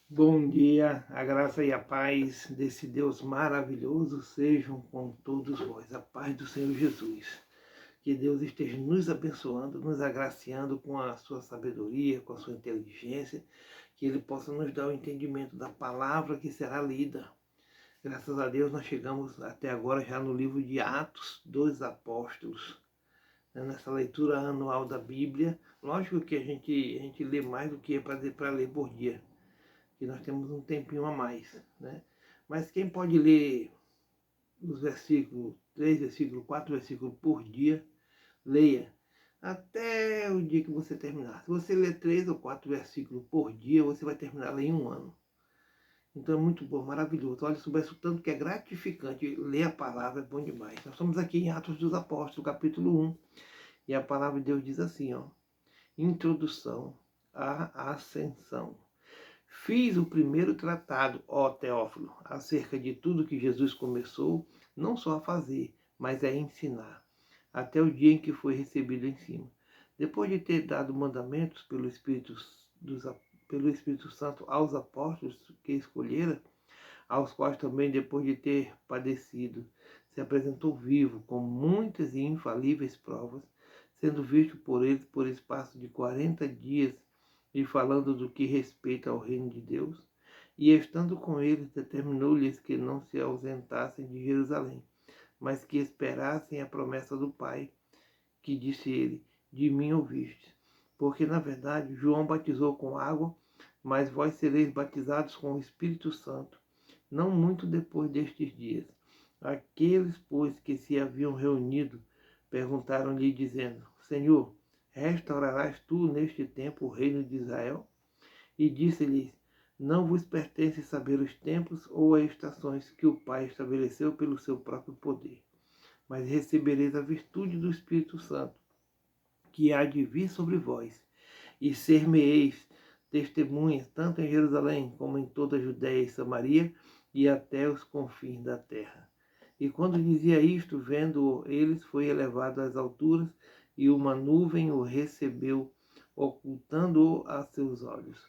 Bom dia, a graça e a paz desse Deus maravilhoso sejam com todos vós, a paz do Senhor Jesus. Que Deus esteja nos abençoando, nos agraciando com a sua sabedoria, com a sua inteligência, que Ele possa nos dar o entendimento da palavra que será lida. Graças a Deus nós chegamos até agora já no livro de Atos dos Apóstolos, né, nessa leitura anual da Bíblia. Lógico que a gente lê mais do que é para ler por dia, que nós temos um tempinho a mais, né? Mas quem pode ler os versículos, 3 versículos, 4 versículos por dia, leia até o dia que você terminar. Se você ler 3 ou 4 versículos por dia, você vai terminar em um ano. Então é muito bom, maravilhoso. Olha, soubesse o tanto que é gratificante ler a palavra, é bom demais. Nós estamos aqui em Atos dos Apóstolos, capítulo 1, e a palavra de Deus diz assim, ó: Introdução à Ascensão. Fiz o primeiro tratado, ó Teófilo, acerca de tudo que Jesus começou, não só a fazer, mas a ensinar, até o dia em que foi recebido em cima. Depois de ter dado mandamentos pelo Espírito Santo aos apóstolos que escolhera, aos quais também, depois de ter padecido, se apresentou vivo, com muitas e infalíveis provas, sendo visto por eles por espaço de 40 dias, e falando do que respeita ao reino de Deus, e estando com eles, determinou-lhes que não se ausentassem de Jerusalém, mas que esperassem a promessa do Pai, que disse ele: de mim ouvistes. Porque, na verdade, João batizou com água, mas vós sereis batizados com o Espírito Santo, não muito depois destes dias. Aqueles, pois, que se haviam reunido, perguntaram-lhe, dizendo: Senhor, restaurarás tu neste tempo o reino de Israel? E disse-lhes: Não vos pertence saber os tempos ou as estações que o Pai estabeleceu pelo seu próprio poder, mas recebereis a virtude do Espírito Santo, que há de vir sobre vós, e ser-me-eis testemunhas, tanto em Jerusalém como em toda a Judéia e Samaria, e até os confins da terra. E quando dizia isto, vendo-o eles, foi elevado às alturas, e uma nuvem o recebeu, ocultando-o a seus olhos.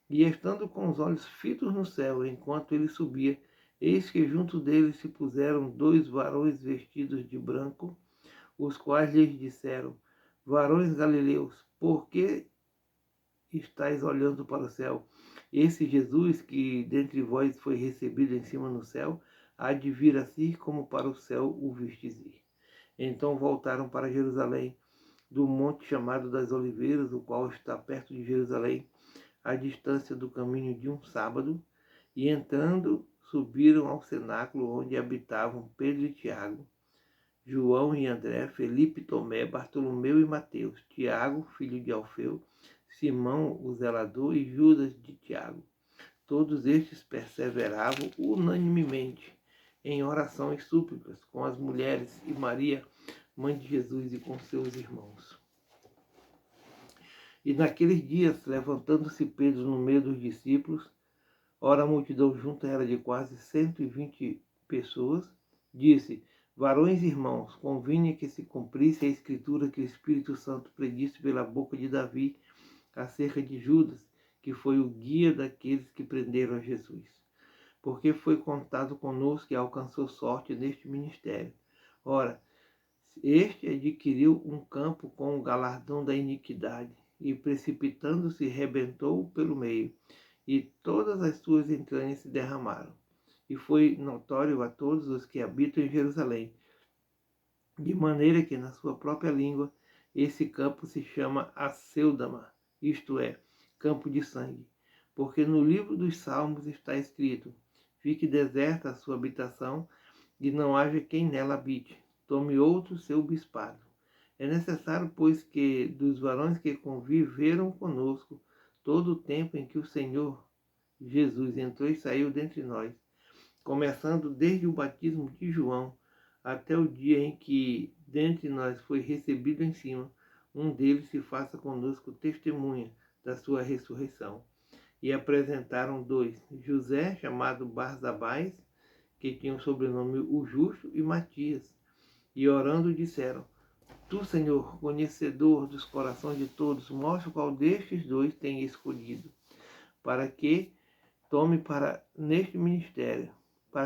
E estando com os olhos fitos no céu, enquanto ele subia, eis que junto dele se puseram 2 varões vestidos de branco, os quais lhes disseram: Varões galileus, por que estáis olhando para o céu? Esse Jesus que dentre vós foi recebido em cima no céu, há de vir assim como para o céu o vistes ir. Então voltaram para Jerusalém, do monte chamado das Oliveiras, o qual está perto de Jerusalém, à distância do caminho de um sábado, e entrando, subiram ao cenáculo onde habitavam Pedro e Tiago, João e André, Felipe e Tomé, Bartolomeu e Mateus, Tiago, filho de Alfeu, Simão, o zelador, e Judas de Tiago. Todos estes perseveravam unanimemente em oração e súplicas com as mulheres e Maria, mãe de Jesus, e com seus irmãos. E naqueles dias, levantando-se Pedro no meio dos discípulos, ora a multidão junta era de quase 120 pessoas, disse: Varões e irmãos, convinha que se cumprisse a escritura que o Espírito Santo predisse pela boca de Davi acerca de Judas, que foi o guia daqueles que prenderam a Jesus. Porque foi contado conosco e alcançou sorte neste ministério. Ora, este adquiriu um campo com o galardão da iniquidade, e precipitando-se, rebentou pelo meio, e todas as suas entranhas se derramaram. E foi notório a todos os que habitam em Jerusalém, de maneira que na sua própria língua esse campo se chama Acéldama, isto é, campo de sangue. Porque no livro dos Salmos está escrito: Fique deserta a sua habitação, e não haja quem nela habite. Tome outro seu bispado. É necessário, pois, que dos varões que conviveram conosco todo o tempo em que o Senhor Jesus entrou e saiu dentre nós, começando desde o batismo de João até o dia em que dentre nós foi recebido em cima, um deles se faça conosco testemunha da sua ressurreição. E apresentaram 2, José, chamado Barsabás, que tinha o sobrenome o Justo, e Matias. E orando disseram: Tu, Senhor, conhecedor dos corações de todos, mostra qual destes 2 tem escolhido, para que para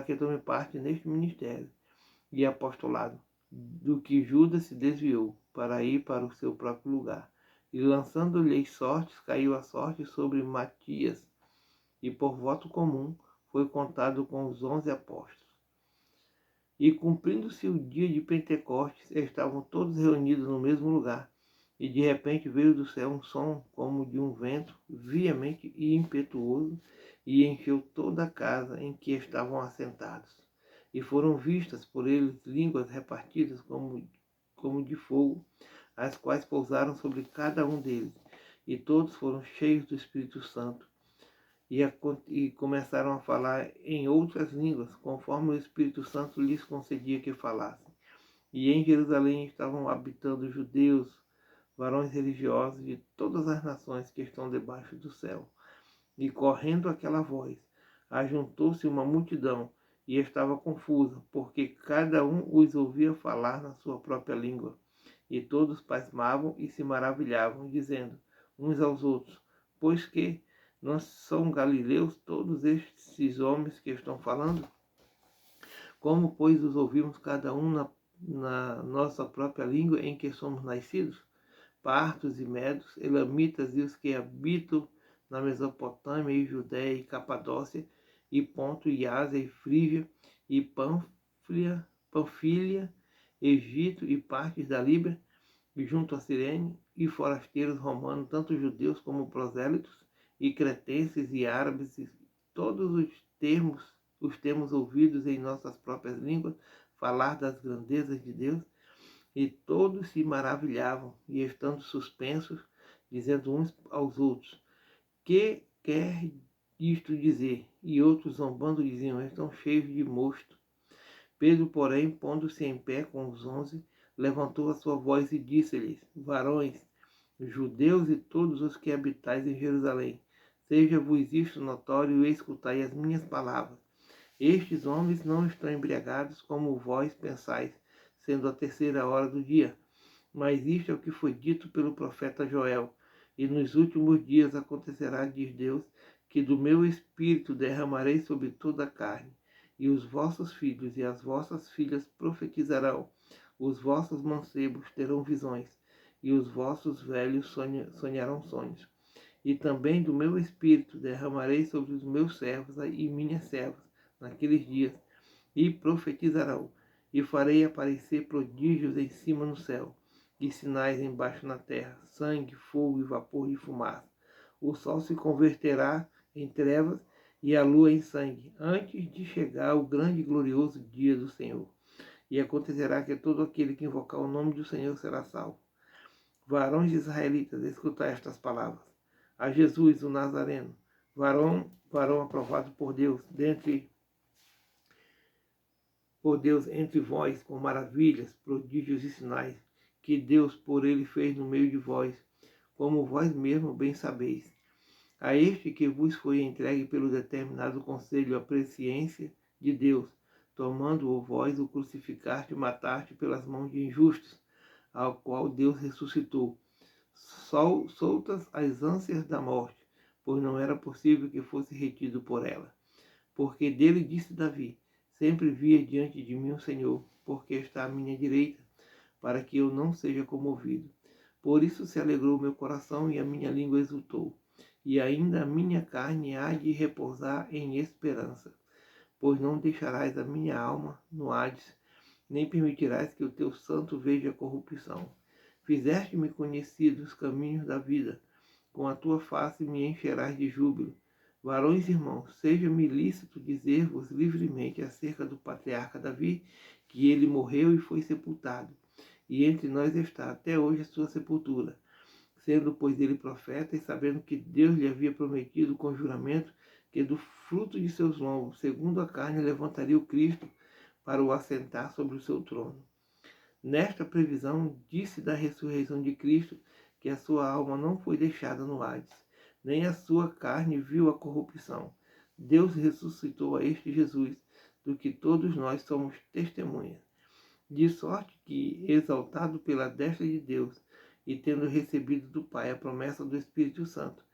que tome parte neste ministério e apostolado, do que Judas se desviou, para ir para o seu próprio lugar. E lançando-lhe sortes, caiu a sorte sobre Matias, e por voto comum foi contado com os 11 apóstolos. E cumprindo-se o dia de Pentecostes, estavam todos reunidos no mesmo lugar, e de repente veio do céu um som como de um vento veemente e impetuoso, e encheu toda a casa em que estavam assentados. E foram vistas por eles línguas repartidas como de fogo, as quais pousaram sobre cada um deles, e todos foram cheios do Espírito Santo, e começaram a falar em outras línguas, conforme o Espírito Santo lhes concedia que falassem. E em Jerusalém estavam habitando judeus, varões religiosos de todas as nações que estão debaixo do céu. E correndo aquela voz, ajuntou-se uma multidão, e estava confusa, porque cada um os ouvia falar na sua própria língua. E todos pasmavam e se maravilhavam, dizendo uns aos outros: pois que não são galileus todos estes homens que estão falando? Como, pois, os ouvimos cada um na nossa própria língua em que somos nascidos? Partos e medos, elamitas e os que habitam na Mesopotâmia e Judéia e Capadócia, e Ponto e Ásia e Frígia e Panfilha, Egito e partes da Líbia, e junto a Cirene, e forasteiros romanos, tanto judeus como prosélitos, e cretenses e árabes, e todos os termos ouvidos em nossas próprias línguas, falar das grandezas de Deus. E todos se maravilhavam, e estando suspensos, dizendo uns aos outros: que quer isto dizer? E outros, zombando, diziam: estão cheios de mosto. Pedro, porém, pondo-se em pé com os 11, levantou a sua voz e disse-lhes: varões, judeus e todos os que habitais em Jerusalém, seja-vos isto notório e escutai as minhas palavras. Estes homens não estão embriagados como vós pensais, sendo a 3ª hora do dia. Mas isto é o que foi dito pelo profeta Joel. E nos últimos dias acontecerá, diz Deus, que do meu espírito derramarei sobre toda a carne. E os vossos filhos e as vossas filhas profetizarão. Os vossos mancebos terão visões, e os vossos velhos sonharão sonhos. E também do meu espírito derramarei sobre os meus servos e minhas servas naqueles dias, e profetizarão. E farei aparecer prodígios em cima no céu, e sinais embaixo na terra, sangue, fogo e vapor de fumaça. O sol se converterá em trevas e a lua em sangue, antes de chegar o grande e glorioso dia do Senhor. E acontecerá que todo aquele que invocar o nome do Senhor será salvo. Varões israelitas, escutai estas palavras. A Jesus, o Nazareno, varão aprovado por Deus entre vós, com maravilhas, prodígios e sinais, que Deus por ele fez no meio de vós, como vós mesmo bem sabeis. A este que vos foi entregue pelo determinado conselho a presciência de Deus, tomando-o vós, o crucificaste e mataste pelas mãos de injustos, ao qual Deus ressuscitou, soltas as ânsias da morte, pois não era possível que fosse retido por ela. Porque dele disse Davi: sempre via diante de mim o Senhor, porque está à minha direita, para que eu não seja comovido. Por isso se alegrou meu coração e a minha língua exultou, e ainda a minha carne há de repousar em esperança. Pois não deixarás a minha alma no Hades, nem permitirás que o teu santo veja corrupção. Fizeste-me conhecido os caminhos da vida, com a tua face me encherás de júbilo. Varões irmãos, seja-me lícito dizer-vos livremente acerca do patriarca Davi, que ele morreu e foi sepultado, e entre nós está até hoje a sua sepultura, sendo, pois, ele profeta, e sabendo que Deus lhe havia prometido com juramento que do fruto de seus lombos, segundo a carne, levantaria o Cristo para o assentar sobre o seu trono. Nesta previsão, disse da ressurreição de Cristo que a sua alma não foi deixada no Hades, nem a sua carne viu a corrupção. Deus ressuscitou a este Jesus, do que todos nós somos testemunhas. De sorte que, exaltado pela destra de Deus, e tendo recebido do Pai a promessa do Espírito Santo,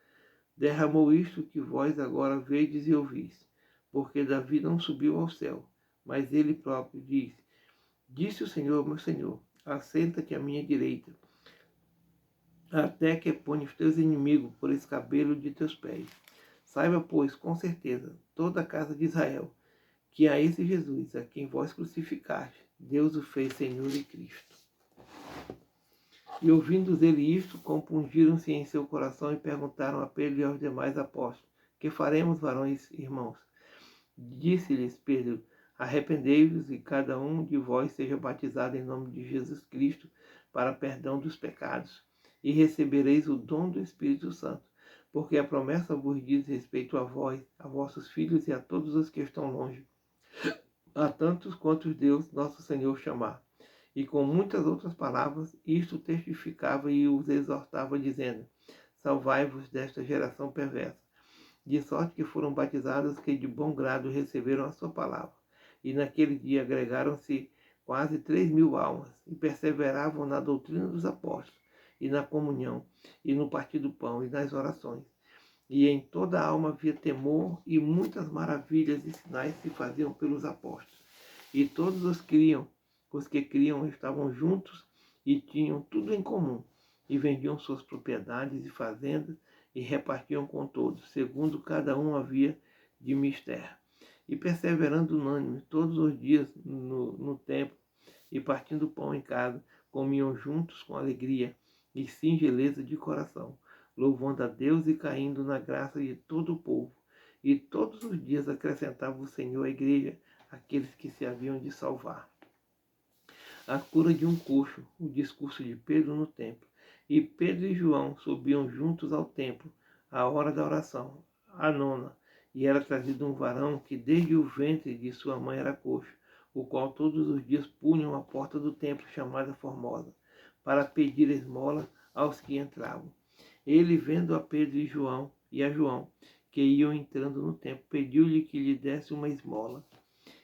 derramou isto que vós agora vedes e ouvis, porque Davi não subiu ao céu, mas ele próprio disse o Senhor, meu Senhor, assenta-te à minha direita, até que ponha os teus inimigos por escabelo de teus pés. Saiba, pois, com certeza, toda a casa de Israel, que a esse Jesus, a quem vós crucificaste, Deus o fez Senhor e Cristo. E ouvindo ele isto, compungiram-se em seu coração e perguntaram a Pedro e aos demais apóstolos: que faremos, varões irmãos? Disse-lhes Pedro: arrependei-vos e cada um de vós seja batizado em nome de Jesus Cristo para perdão dos pecados, e recebereis o dom do Espírito Santo, porque a promessa vos diz respeito a vós, a vossos filhos e a todos os que estão longe, a tantos quantos Deus, nosso Senhor, chamar. E com muitas outras palavras, isto testificava e os exortava, dizendo: salvai-vos desta geração perversa. De sorte que foram batizados que de bom grado receberam a sua palavra. E naquele dia agregaram-se quase 3.000 almas, e perseveravam na doutrina dos apóstolos, e na comunhão, e no partir do pão, e nas orações. E em toda a alma havia temor, e muitas maravilhas e sinais se faziam pelos apóstolos. E todos os que criam estavam juntos e tinham tudo em comum, e vendiam suas propriedades e fazendas, e repartiam com todos, segundo cada um havia de mister. E perseverando unânimes todos os dias no templo, e partindo pão em casa, comiam juntos com alegria e singeleza de coração, louvando a Deus e caindo na graça de todo o povo. E todos os dias acrescentava o Senhor à igreja aqueles que se haviam de salvar. A cura de um coxo, o discurso de Pedro no templo. E Pedro e João subiam juntos ao templo, à hora da oração, a nona, e era trazido um varão que desde o ventre de sua mãe era coxo, o qual todos os dias punham à porta do templo chamada Formosa, para pedir esmola aos que entravam. Ele, vendo a Pedro e a João, que iam entrando no templo, pediu-lhe que lhe desse uma esmola.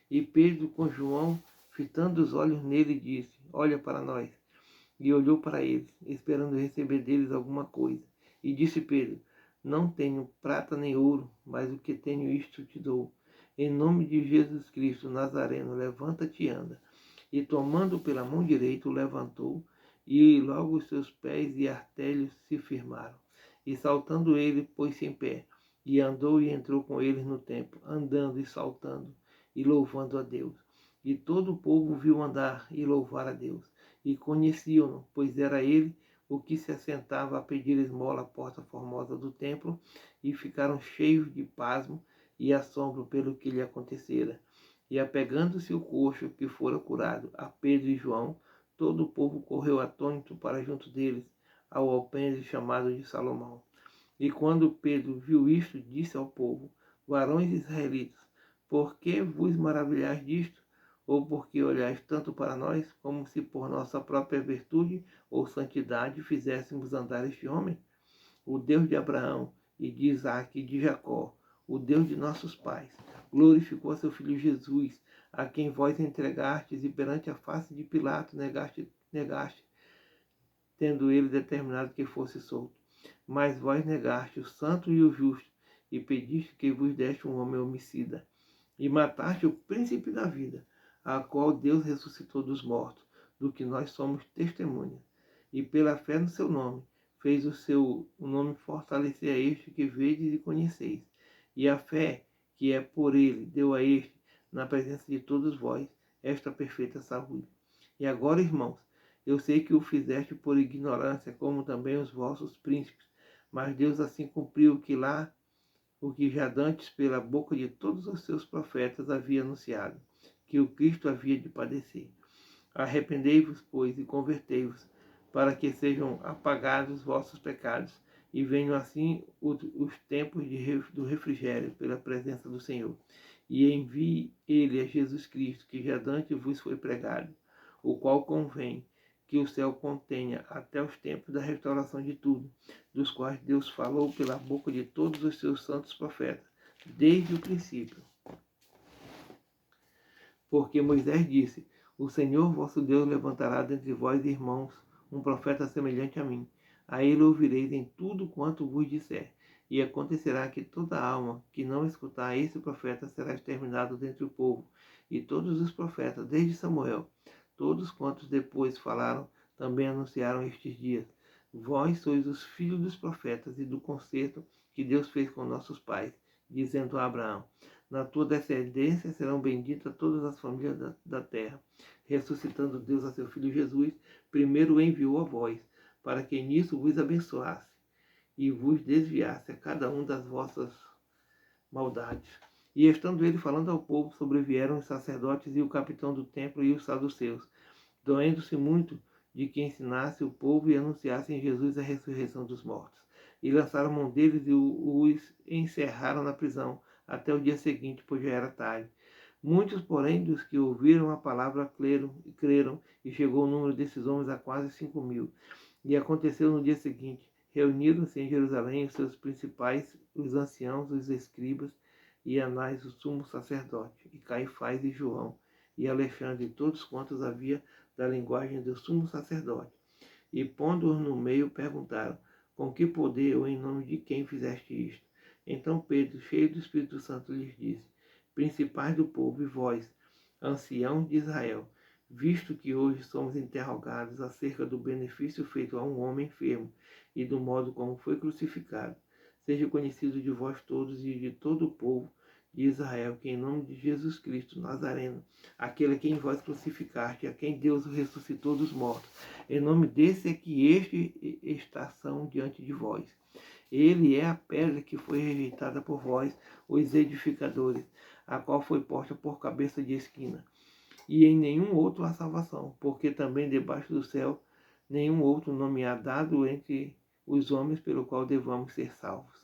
E Pedro, com João, fitando os olhos nele, disse: olha para nós. E olhou para eles, esperando receber deles alguma coisa. E disse Pedro: não tenho prata nem ouro, mas o que tenho isto te dou. Em nome de Jesus Cristo Nazareno, levanta-te e anda. E tomando pela mão direita, o levantou, e logo os seus pés e artérios se firmaram. E saltando ele, pôs-se em pé, e andou e entrou com eles no templo, andando e saltando, e louvando a Deus. E todo o povo viu andar e louvar a Deus, e conheciam-no, pois era ele o que se assentava a pedir esmola à porta formosa do templo, e ficaram cheios de pasmo e assombro pelo que lhe acontecera. E apegando-se o coxo que fora curado a Pedro e João, todo o povo correu atônito para junto deles, ao alpendre chamado de Salomão. E quando Pedro viu isto, disse ao povo: varões israelitas, por que vos maravilhais disto? Ou porque olhais tanto para nós, como se por nossa própria virtude ou santidade fizéssemos andar este homem? O Deus de Abraão, e de Isaque e de Jacó, o Deus de nossos pais, glorificou a seu Filho Jesus, a quem vós entregastes e perante a face de Pilato negaste, tendo ele determinado que fosse solto. Mas vós negaste o santo e o justo, e pediste que vos deste um homem homicida, e mataste o príncipe da vida, a qual Deus ressuscitou dos mortos, do que nós somos testemunhas. E pela fé no seu nome, fez o nome fortalecer a este que vedes e conheceis. E a fé que é por ele deu a este, na presença de todos vós, esta perfeita saúde. E agora, irmãos, eu sei que o fizeste por ignorância, como também os vossos príncipes, mas Deus assim cumpriu o que já dantes pela boca de todos os seus profetas havia anunciado, que o Cristo havia de padecer. Arrependei-vos, pois, e convertei-vos, para que sejam apagados vossos pecados, e venham assim os tempos do refrigério pela presença do Senhor. E envie ele a Jesus Cristo, que já dantes vos foi pregado, o qual convém que o céu contenha até os tempos da restauração de tudo, dos quais Deus falou pela boca de todos os seus santos profetas, desde o princípio. Porque Moisés disse: o Senhor vosso Deus levantará dentre vós, irmãos, um profeta semelhante a mim. A ele ouvireis em tudo quanto vos disser. E acontecerá que toda alma que não escutar esse profeta será exterminado dentre o povo. E todos os profetas, desde Samuel, todos quantos depois falaram, também anunciaram estes dias. Vós sois os filhos dos profetas e do concerto que Deus fez com nossos pais, dizendo a Abraão: na tua descendência serão benditas todas as famílias da terra. Ressuscitando Deus a seu Filho Jesus, primeiro o enviou a vós, para que nisso vos abençoasse e vos desviasse a cada um das vossas maldades. E estando ele falando ao povo, sobrevieram os sacerdotes e o capitão do templo e os saduceus, doendo-se muito de que ensinasse o povo e anunciasse em Jesus a ressurreição dos mortos. E lançaram mão deles e os encerraram na prisão até o dia seguinte, pois já era tarde. Muitos, porém, dos que ouviram a palavra creram, e chegou o número desses homens a quase 5.000. E aconteceu no dia seguinte, reuniram-se em Jerusalém os seus principais, os anciãos, os escribas, e Anás, o sumo sacerdote, e Caifás e João, e Alexandre, e todos quantos havia da linguagem do sumo sacerdote. E pondo-os no meio, perguntaram: com que poder ou em nome de quem fizeste isto? Então Pedro, cheio do Espírito Santo, lhes disse: principais do povo e vós, anciãos de Israel, visto que hoje somos interrogados acerca do benefício feito a um homem enfermo e do modo como foi crucificado, seja conhecido de vós todos e de todo o povo de Israel, que em nome de Jesus Cristo Nazareno, aquele a quem vós crucificaste, a quem Deus ressuscitou dos mortos, em nome desse é que este estação diante de vós. Ele é a pedra que foi rejeitada por vós, os edificadores, a qual foi posta por cabeça de esquina. E em nenhum outro há salvação, porque também debaixo do céu nenhum outro nome há dado entre os homens pelo qual devamos ser salvos.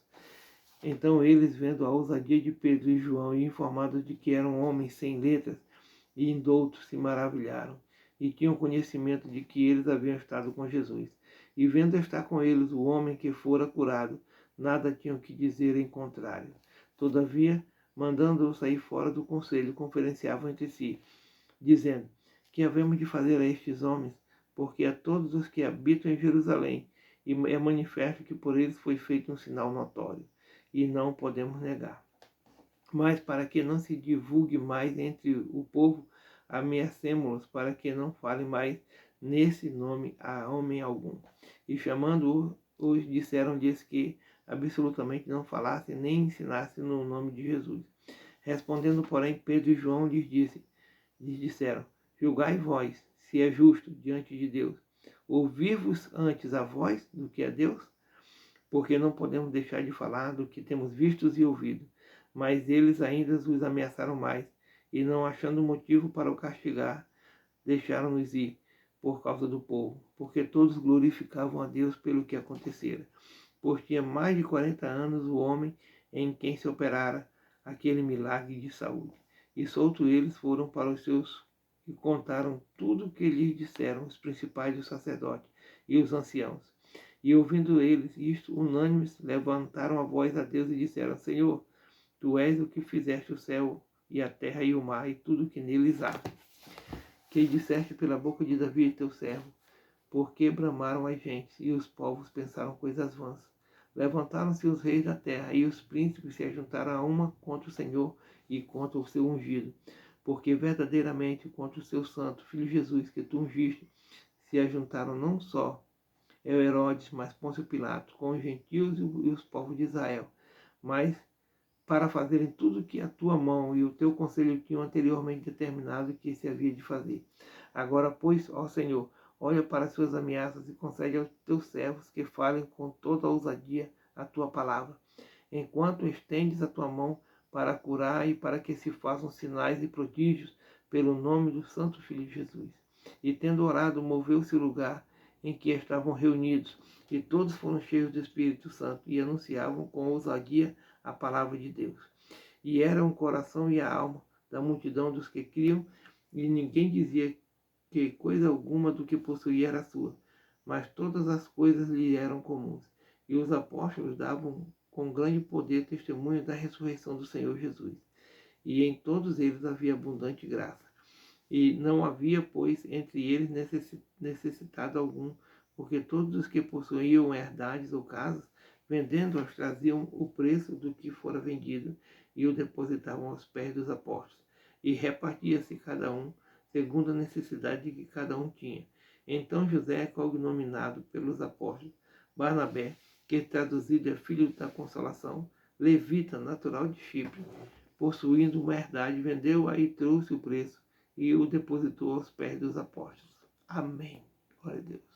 Então eles, vendo a ousadia de Pedro e João e informados de que eram homens sem letras e indoutos, se maravilharam e tinham conhecimento de que eles haviam estado com Jesus. E vendo estar com eles o homem que fora curado, nada tinham que dizer em contrário. Todavia, mandando-o sair fora do conselho, conferenciavam entre si, dizendo: que havemos de fazer a estes homens? Porque a todos os que habitam em Jerusalém é manifesto que por eles foi feito um sinal notório, e não podemos negar. Mas para que não se divulgue mais entre o povo, ameacemo-los para que não fale mais nesse nome a homem algum. E chamando-os, disseram-lhes que absolutamente não falassem nem ensinassem no nome de Jesus. Respondendo, porém, Pedro e João lhes disseram: julgai vós, se é justo diante de Deus, ouvir-vos antes a vós do que a Deus? Porque não podemos deixar de falar do que temos visto e ouvido. Mas eles ainda os ameaçaram mais, e não achando motivo para o castigar, deixaram-nos ir por causa do povo, porque todos glorificavam a Deus pelo que acontecera. Pois tinha mais de 40 anos o homem em quem se operara aquele milagre de saúde. E solto eles foram para os seus e contaram tudo o que lhes disseram os principais dos sacerdotes e os anciãos. E ouvindo eles isto, unânimes, levantaram a voz a Deus e disseram: Senhor, Tu és o que fizeste o céu e a terra e o mar e tudo o que neles há. Que disseste pela boca de Davi, teu servo, porque bramaram as gentes e os povos pensaram coisas vãs. Levantaram-se os reis da terra e os príncipes se ajuntaram a uma contra o Senhor e contra o seu ungido. Porque verdadeiramente contra o seu santo Filho Jesus, que tu ungiste, se ajuntaram não só Herodes, mas Pôncio Pilato, com os gentios e os povos de Israel, mas para fazerem tudo o que a tua mão e o teu conselho tinham anteriormente determinado que se havia de fazer. Agora, pois, ó Senhor, olha para as suas ameaças e concede aos teus servos que falem com toda a ousadia a tua palavra, enquanto estendes a tua mão para curar e para que se façam sinais e prodígios pelo nome do Santo Filho de Jesus. E tendo orado, moveu-se o lugar em que estavam reunidos, e todos foram cheios do Espírito Santo e anunciavam com ousadia a palavra de Deus. E era o coração e a alma da multidão dos que criam, e ninguém dizia que coisa alguma do que possuía era sua, mas todas as coisas lhe eram comuns. E os apóstolos davam com grande poder testemunho da ressurreição do Senhor Jesus. E em todos eles havia abundante graça. E não havia, pois, entre eles necessitado algum, porque todos os que possuíam herdades ou casas vendendo-as traziam o preço do que fora vendido e o depositavam aos pés dos apóstolos. E repartia-se cada um segundo a necessidade que cada um tinha. Então José é cognominado pelos apóstolos Barnabé, que traduzido é filho da consolação, levita, natural de Chipre, possuindo uma herdade, vendeu-a e trouxe o preço e o depositou aos pés dos apóstolos. Amém. Glória a Deus.